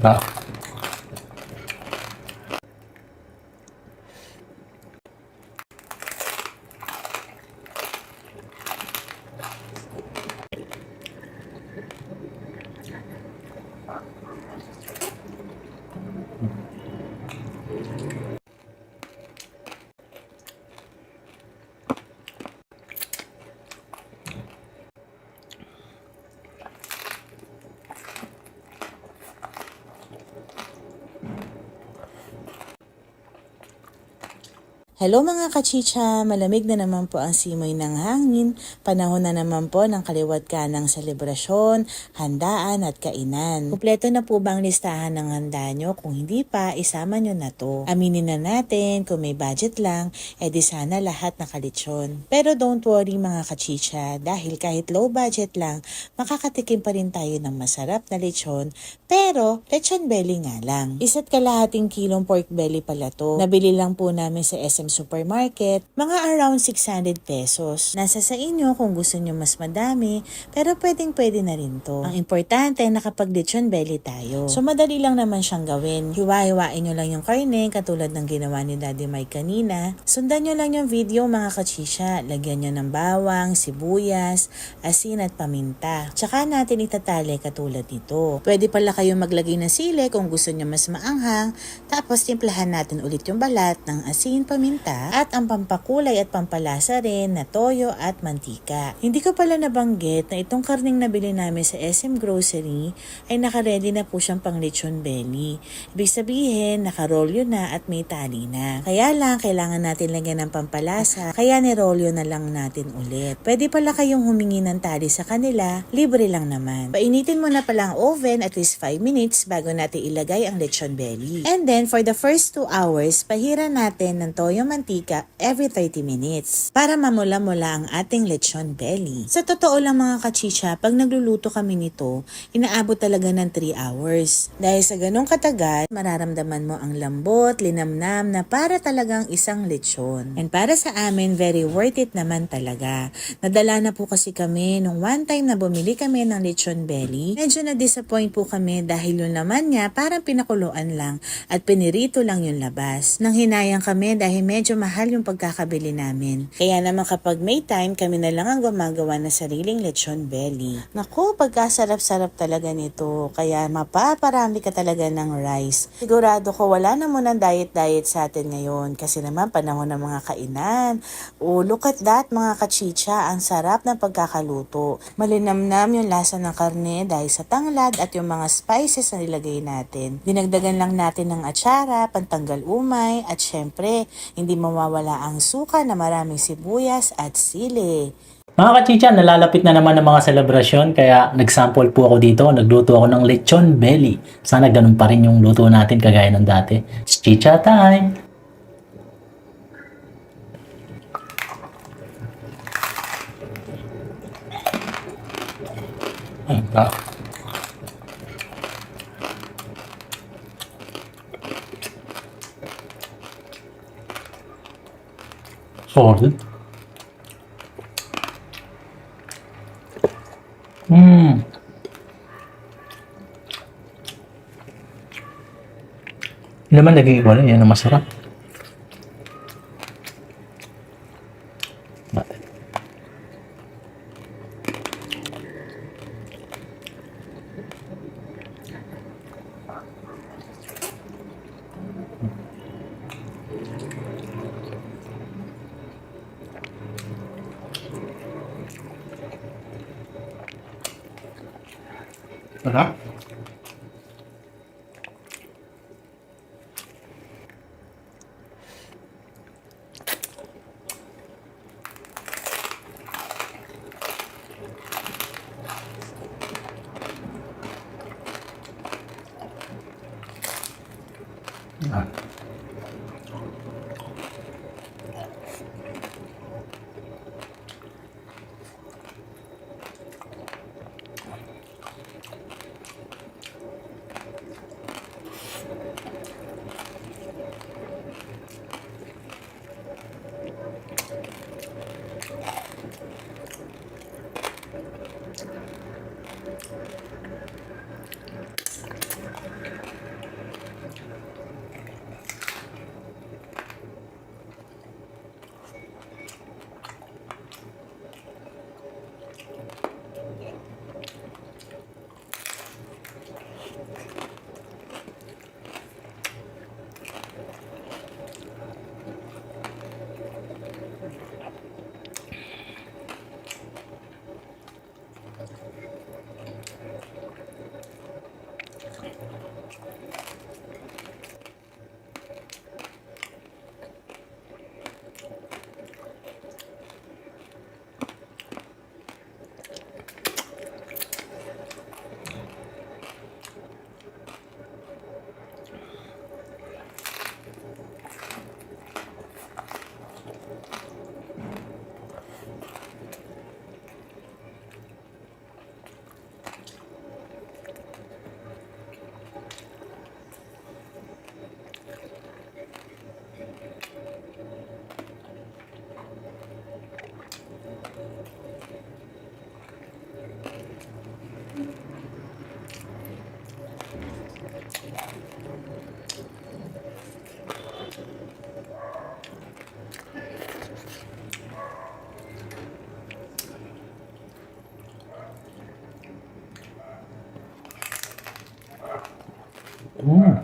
Ah. Hello mga kachicha! Malamig na naman po ang simoy ng hangin. Panahon na naman po ng kaliwat kanang selebrasyon, handaan at kainan. Kumpleto na po ba ang listahan ng handa nyo? Kung hindi pa, isama nyo na to. Aminin na natin, kung may budget lang, edi sana lahat nakalitsyon. Pero don't worry mga kachicha, dahil kahit low budget lang, makakatikim pa rin tayo ng masarap na lechon, pero lechon belly nga lang. 1.5 kilong pork belly pala to. Nabili lang po namin sa SM Supermarket, mga around 600 pesos. Nasa sa inyo kung gusto nyo mas madami, pero pwede na rin to. Ang importante, nakapag lechon belly tayo. So madali lang naman siyang gawin. Hiwa-hiwain nyo lang yung karne, katulad ng ginawa ni Daddy Mike kanina. Sundan nyo lang yung video mga kachisya. Lagyan nyo ng bawang, sibuyas, asin at paminta. Tsaka natin itatali katulad nito. Pwede pala kayong maglagay ng sili kung gusto nyo mas maanghang. Tapos timplahan natin ulit yung balat ng asin, paminta, at ang pampakulay at pampalasa rin na toyo at mantika. Hindi ko pala nabanggit na itong karning nabili namin sa SM Grocery ay nakaredy na po siyang pang lechon belly. Ibig sabihin, nakarolyo na at may tali na. Kaya lang, kailangan natin lagyan ng pampalasa, kaya nirolyo na lang natin ulit. Pwede pala kayong humingi ng tali sa kanila, libre lang naman. Painitin mo na pala ang oven at least 5 minutes bago natin ilagay ang lechon belly. And then, for the first 2 hours, pahiran natin ng toyo mantika every 30 minutes para mamula-mula ang ating lechon belly. Sa totoo lang mga kachicha, pag nagluluto kami nito, inaabot talaga ng 3 hours. Dahil sa ganong katagal, mararamdaman mo ang lambot, linamnam na para talagang isang lechon. And para sa amin, very worth it naman talaga. Nadala na po kasi kami nung one time na bumili kami ng lechon belly. Medyo na-disappoint po kami dahil yung laman niya parang pinakuluan lang at pinirito lang yung labas. Nang hinayang kami dahil medyo mahal yung pagkakabili namin. Kaya naman kapag may time, kami na lang ang gumagawa ng sariling lechon belly. Naku, pagkasarap-sarap talaga nito. Kaya mapaparami ka talaga ng rice. Sigurado ko wala na munang diet sa atin ngayon kasi naman panahon ng mga kainan. Oh, look at that mga kachicha. Ang sarap ng pagkakaluto. Malinamnam yung lasa ng karne dahil sa tanglad at yung mga spices na nilagay natin. Dinagdagan lang natin ng atsara, pantanggal umay at syempre, hindi mawawala ang suka na maraming sibuyas at sili. Mga kachicha, nalalapit na naman ang mga selebrasyon kaya nag-sample po ako dito. Nagluto ako ng lechon belly. Sana ganun pa rin yung luto natin kagaya ng dati. It's chicha time! Sorry. Hindi naman naging wala, yan ang masarap. Sarap. Ah. Mm.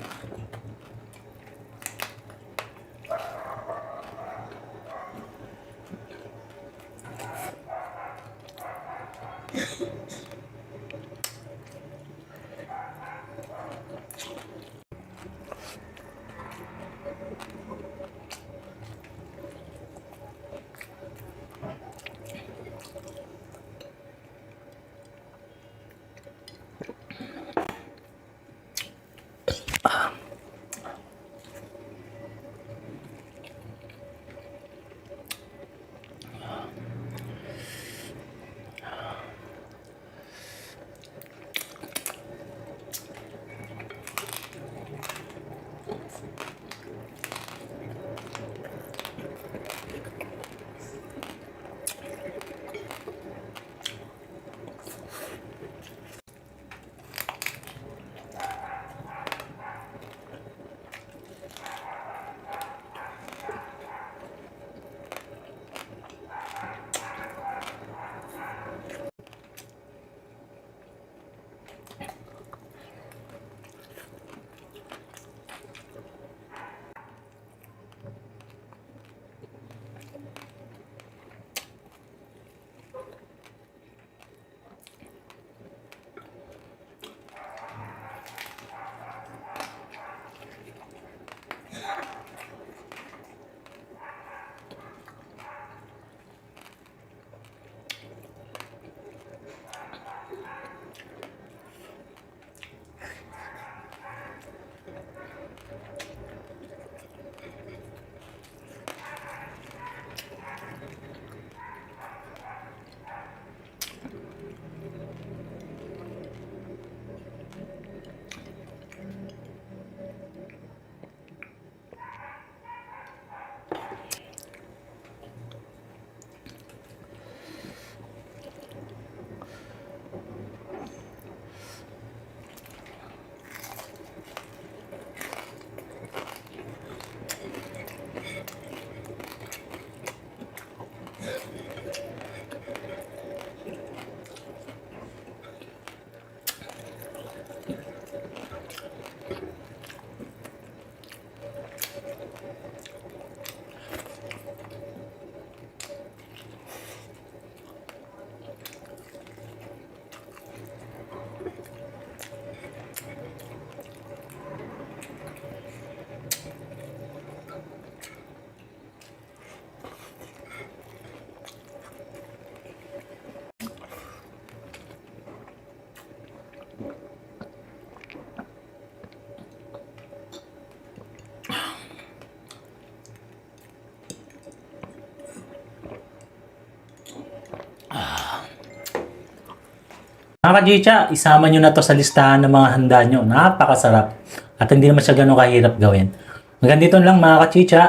Mga ka-Chicha, isama nyo na to sa listahan ng mga handa nyo. Napakasarap. At hindi naman siya ganun kahirap gawin. Hanggang dito lang mga ka-Chicha.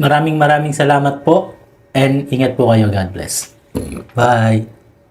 Maraming salamat po. And ingat po kayo. God bless. Bye.